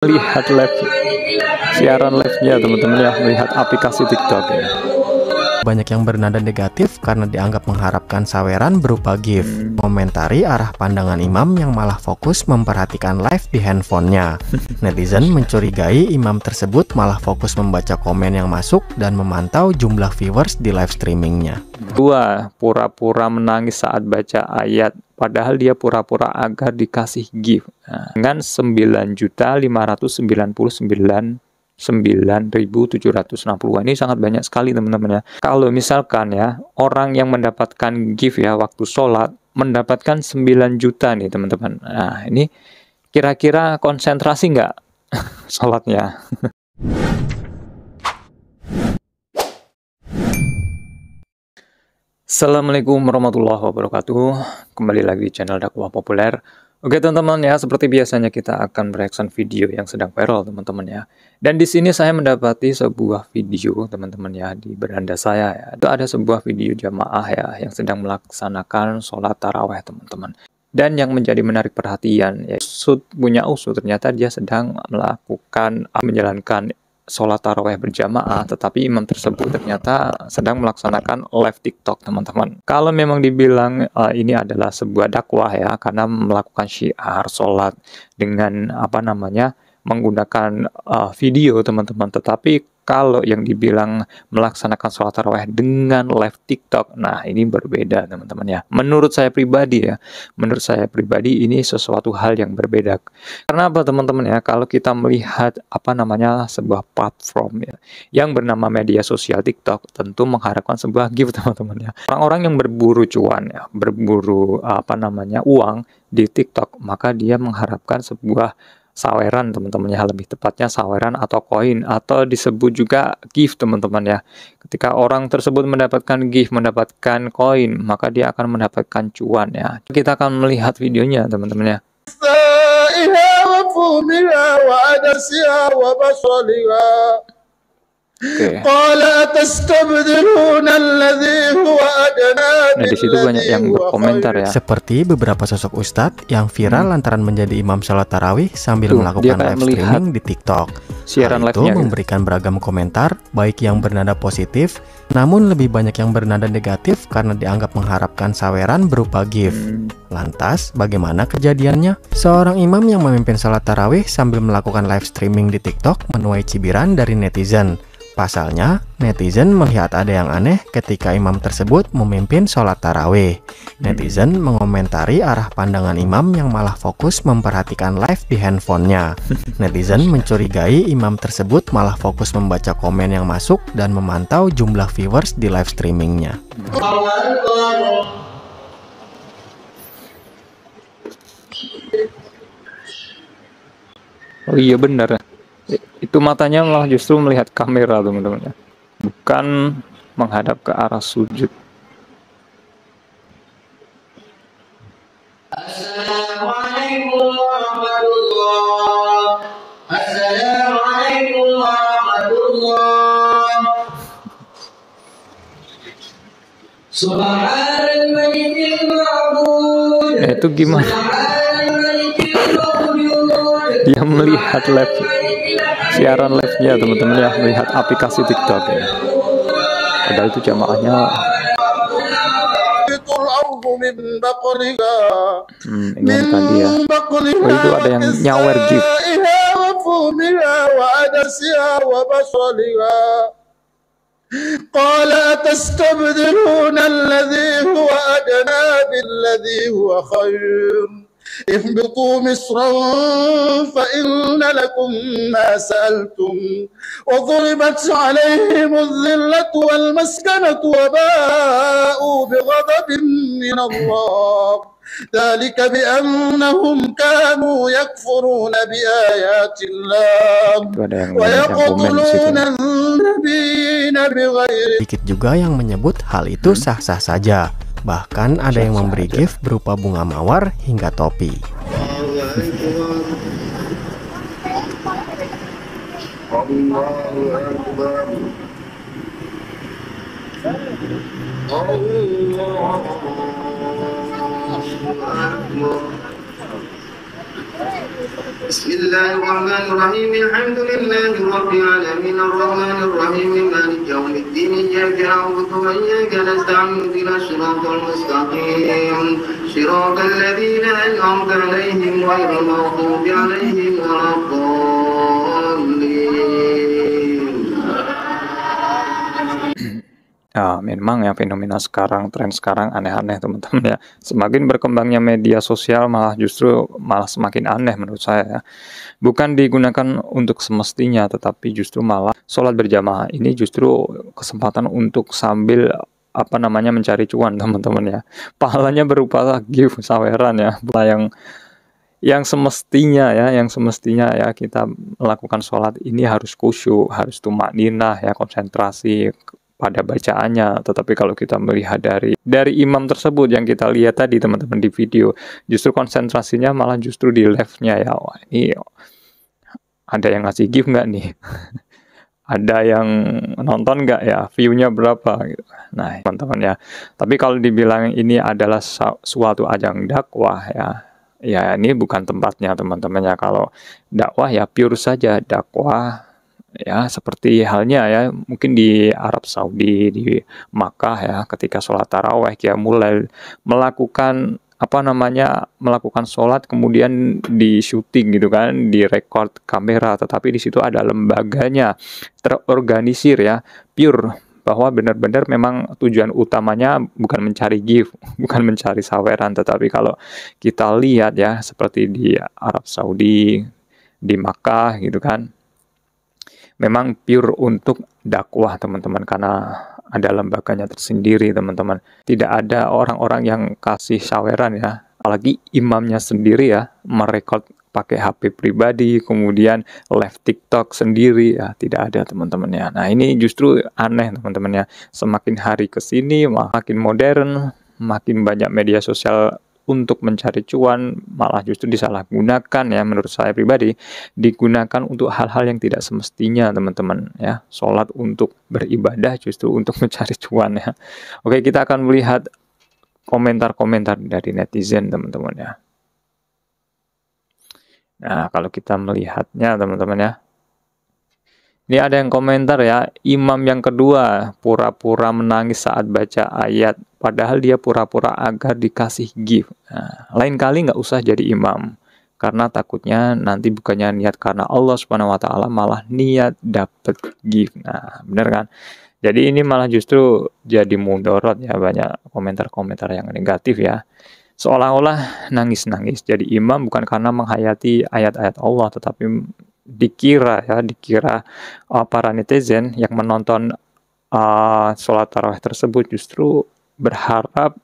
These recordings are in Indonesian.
Lihat live siaran live-nya teman-teman ya, melihat aplikasi TikTok ya. Banyak yang bernada negatif karena dianggap mengharapkan saweran berupa gift. Komentari arah pandangan imam yang malah fokus memperhatikan live di handphonenya. Netizen mencurigai imam tersebut malah fokus membaca komen yang masuk dan memantau jumlah viewers di live streamingnya. Dua, pura-pura menangis saat baca ayat, padahal dia pura-pura agar dikasih gift. Nah, dengan 9.599.9.760 ini sangat banyak sekali teman-teman ya. Kalau misalkan ya orang yang mendapatkan gift ya waktu sholat mendapatkan 9 juta nih teman-teman. Nah ini kira-kira konsentrasi nggak sholatnya? Assalamualaikum warahmatullahi wabarakatuh. Kembali lagi di channel dakwah populer. Oke teman-teman ya, seperti biasanya kita akan mereaction video yang sedang viral teman-teman ya. Dan di sini saya mendapati sebuah video teman-teman ya di beranda saya ya. Itu ada sebuah video jamaah ya yang sedang melaksanakan sholat taraweh teman-teman. Dan yang menjadi menarik perhatian ya, punya usut ternyata dia sedang menjalankan sholat taraweh berjamaah, tetapi imam tersebut ternyata sedang melaksanakan live TikTok teman-teman. Kalau memang dibilang ini adalah sebuah dakwah ya, karena melakukan syiar sholat dengan menggunakan video teman-teman, tetapi kalau yang dibilang melaksanakan sholat taraweh dengan live TikTok, nah ini berbeda teman-teman ya. Menurut saya pribadi ini sesuatu hal yang berbeda. Karena apa teman-teman ya? Kalau kita melihat sebuah platform ya, yang bernama media sosial TikTok, tentu mengharapkan sebuah gift teman-teman ya. Orang-orang yang berburu cuan ya, berburu uang di TikTok, maka dia mengharapkan sebuah saweran teman-teman ya, lebih tepatnya saweran atau koin atau disebut juga gift teman-teman ya. Ketika orang tersebut mendapatkan gift, mendapatkan koin, maka dia akan mendapatkan cuan ya. Kita akan melihat videonya teman-teman ya. Nah, di situ banyak yang berkomentar ya. Seperti beberapa sosok ustadz yang viral lantaran menjadi imam sholat tarawih sambil melakukan live streaming di TikTok. Siaran Hal itu memberikan beragam komentar, baik yang bernada positif, namun lebih banyak yang bernada negatif karena dianggap mengharapkan saweran berupa gift. Lantas, bagaimana kejadiannya? Seorang imam yang memimpin sholat tarawih sambil melakukan live streaming di TikTok menuai cibiran dari netizen. Pasalnya, netizen melihat ada yang aneh ketika imam tersebut memimpin sholat tarawih. Netizen mengomentari arah pandangan imam yang malah fokus memperhatikan live di handphonenya. Netizen mencurigai imam tersebut malah fokus membaca komen yang masuk dan memantau jumlah viewers di live streamingnya. Oh iya benar. Itu matanya malah justru melihat kamera teman-teman ya, bukan menghadap ke arah sujud. Assalamualaikum warahmatullahi Assalamualaikum warahmatullahi Subhanal malikil ma'bud. Itu gimana? Dia melihat live siaran live-nya teman-teman ya, melihat aplikasi TikTok ya. Padahal itu jamaahnya. Ini tadi ya. Oh, itu ada yang nyawer gift. قال أتستبدلون الذي هو أدنى بالذي هو خير اهبطوا مصرا فإن لكم ما سألتم وضربت عليهم الذلة والمسكنة وباءوا بغضب من الله ذلك بأنهم كانوا يكفرون بآيات الله ويقتلون النبيين بغير. Sedikit juga yang menyebut hal itu sah-sah saja. Bahkan ada yang memberi gift berupa bunga mawar hingga topi. بسم الله الرحمن الرحيم الحمد لله رب العالمين الرحمن الرحيم مالك يوم الدين إياك نعبد وإياك نستعين اهدنا الصراط المستقيم صراط الذين أنعمت عليهم غير المغضوب عليهم ولا الضالين. Memang ya fenomena sekarang, tren sekarang aneh-aneh teman-teman ya. Semakin berkembangnya media sosial malah semakin aneh menurut saya ya. Bukan digunakan untuk semestinya, tetapi justru malah sholat berjamaah ini justru kesempatan untuk sambil mencari cuan teman-teman ya. Pahalanya berupa gift saweran ya. Yang semestinya ya kita melakukan sholat ini harus khusyuk, harus tumakninah ya, konsentrasi pada bacaannya. Tetapi kalau kita melihat dari imam tersebut yang kita lihat tadi teman-teman di video, justru konsentrasinya malah justru di left-nya ya. Wah, ini ada yang ngasih gift nggak nih? Ada yang nonton nggak ya? View-nya berapa gitu. Nah teman-teman ya, tapi kalau dibilang ini adalah suatu ajang dakwah ya ini bukan tempatnya teman-teman ya. Kalau dakwah ya pure saja dakwah ya, seperti halnya ya mungkin di Arab Saudi, di Makkah ya, ketika sholat taraweh ya mulai melakukan melakukan sholat kemudian di syuting gitu kan, direkord kamera, tetapi di situ ada lembaganya, terorganisir ya, pure, bahwa benar-benar memang tujuan utamanya bukan mencari gift, bukan mencari saweran. Tetapi kalau kita lihat ya seperti di Arab Saudi, di Makkah gitu kan, memang pure untuk dakwah teman-teman, karena ada lembaganya tersendiri teman-teman. Tidak ada orang-orang yang kasih saweran ya, apalagi imamnya sendiri ya merekod pakai HP pribadi, kemudian live TikTok sendiri ya, tidak ada teman-teman ya. Nah ini justru aneh teman-teman ya, semakin hari ke sini makin modern, makin banyak media sosial untuk mencari cuan, malah justru disalahgunakan ya, menurut saya pribadi digunakan untuk hal-hal yang tidak semestinya teman-teman ya. Sholat untuk beribadah, justru untuk mencari cuan ya. Oke, kita akan melihat komentar-komentar dari netizen teman-teman ya. Nah kalau kita melihatnya teman-teman ya, ini ada yang komentar ya, imam yang kedua pura-pura menangis saat baca ayat, padahal dia pura-pura agar dikasih gift. Nah, lain kali nggak usah jadi imam, karena takutnya nanti bukannya niat karena Allah Subhanahu Wa Taala, malah niat dapet gift. Nah, bener kan? Jadi ini malah justru jadi mudorot ya, banyak komentar-komentar yang negatif ya. Seolah-olah nangis-nangis jadi imam bukan karena menghayati ayat-ayat Allah, tetapi dikira para netizen yang menonton sholat tarawih tersebut justru berharap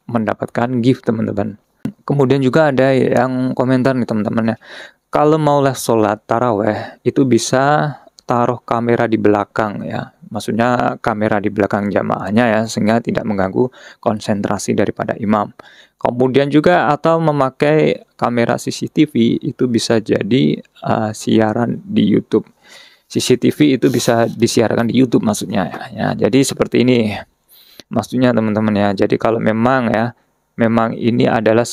mendapatkan gift teman-teman. Kemudian juga ada yang komentar nih teman-teman ya, kalau mau les sholat tarawih itu bisa taruh kamera di belakang ya, maksudnya kamera di belakang jamaahnya ya, sehingga tidak mengganggu konsentrasi daripada imam. Kemudian juga atau memakai kamera CCTV itu bisa jadi siaran di YouTube. CCTV itu bisa disiarkan di YouTube maksudnya ya. Jadi seperti ini maksudnya teman-teman ya. Jadi kalau memang ini adalah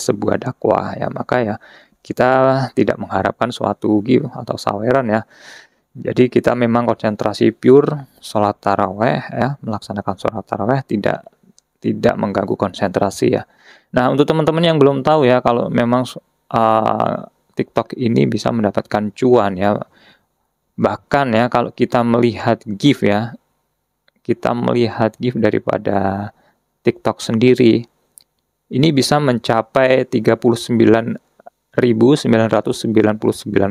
sebuah dakwah ya, maka ya kita tidak mengharapkan suatu gift atau saweran ya. Jadi kita memang konsentrasi pure sholat taraweh ya, melaksanakan sholat taraweh tidak mengganggu konsentrasi ya. Nah untuk teman-teman yang belum tahu ya, kalau memang TikTok ini bisa mendapatkan cuan ya, bahkan ya kalau kita melihat gift ya, kita melihat gift daripada TikTok sendiri ini bisa mencapai 39.999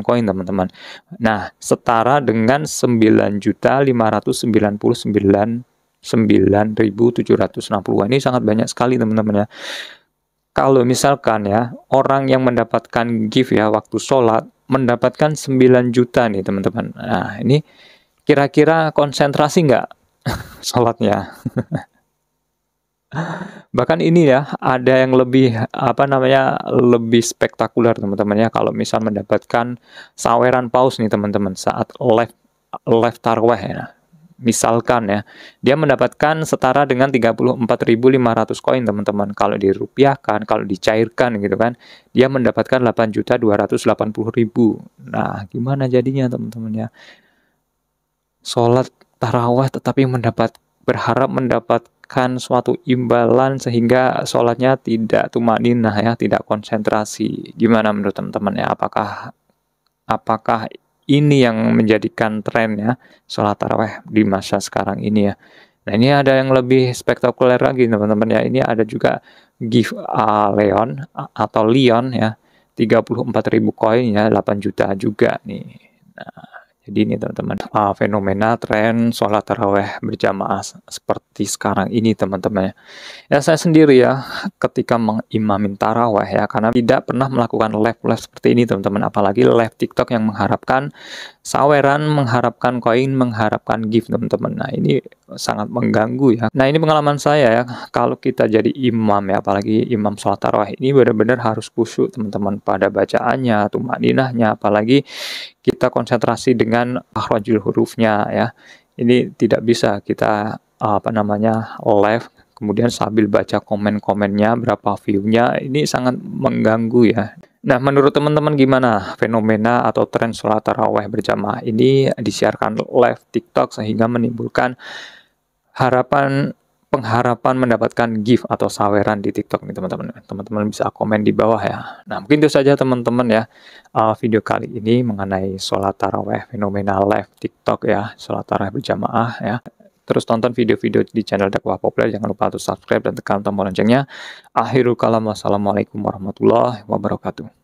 koin teman-teman. Nah setara dengan 9.599.9.760. Ini sangat banyak sekali teman-teman ya. Kalau misalkan ya orang yang mendapatkan gift ya waktu sholat mendapatkan 9 juta nih teman-teman. Nah ini kira-kira konsentrasi nggak sholatnya? Bahkan ini ya ada yang lebih lebih spektakuler teman-teman ya, kalau misal mendapatkan saweran paus nih teman-teman saat live taraweh ya. Misalkan ya, dia mendapatkan setara dengan 34.500 koin teman-teman. Kalau dirupiahkan, kalau dicairkan gitu kan, dia mendapatkan 8.280.000. Nah, gimana jadinya teman-teman ya? Sholat tarawih tetapi berharap mendapatkan suatu imbalan sehingga sholatnya tidak tumaninah ya, tidak konsentrasi. Gimana menurut teman-teman ya? Apakah ini yang menjadikan tren ya sholat tarawih di masa sekarang ini ya? Nah, ini ada yang lebih spektakuler lagi teman-teman ya. Ini ada juga gift Leon atau Leon ya, 34.000 koin ya, 8 juta juga nih. Nah, jadi ini teman-teman, fenomena tren sholat tarawih berjamaah seperti sekarang ini teman-teman. Ya saya sendiri ya ketika mengimamin tarawih ya, karena tidak pernah melakukan live seperti ini teman-teman, apalagi live TikTok yang mengharapkan saweran, mengharapkan koin, mengharapkan gift teman-teman. Nah ini sangat mengganggu ya. Nah ini pengalaman saya ya, kalau kita jadi imam ya, apalagi imam sholat tarawih ini benar-benar harus khusyuk teman-teman pada bacaannya, tumaninahnya, apalagi kita konsentrasi dengan makhrajul hurufnya ya. Ini tidak bisa kita live kemudian sambil baca komen-komennya, berapa view-nya, ini sangat mengganggu ya. Nah, menurut teman-teman gimana fenomena atau tren sholat tarawih berjamaah ini disiarkan live TikTok sehingga menimbulkan pengharapan mendapatkan gift atau saweran di TikTok nih teman-teman. Teman-teman bisa komen di bawah ya. Nah, mungkin itu saja teman-teman ya video kali ini mengenai sholat tarawih fenomena live TikTok ya, sholat tarawih berjamaah ya. Terus tonton video-video di channel Dakwah Populer, jangan lupa untuk subscribe dan tekan tombol loncengnya. Akhirul kalam, wassalamualaikum warahmatullahi wabarakatuh.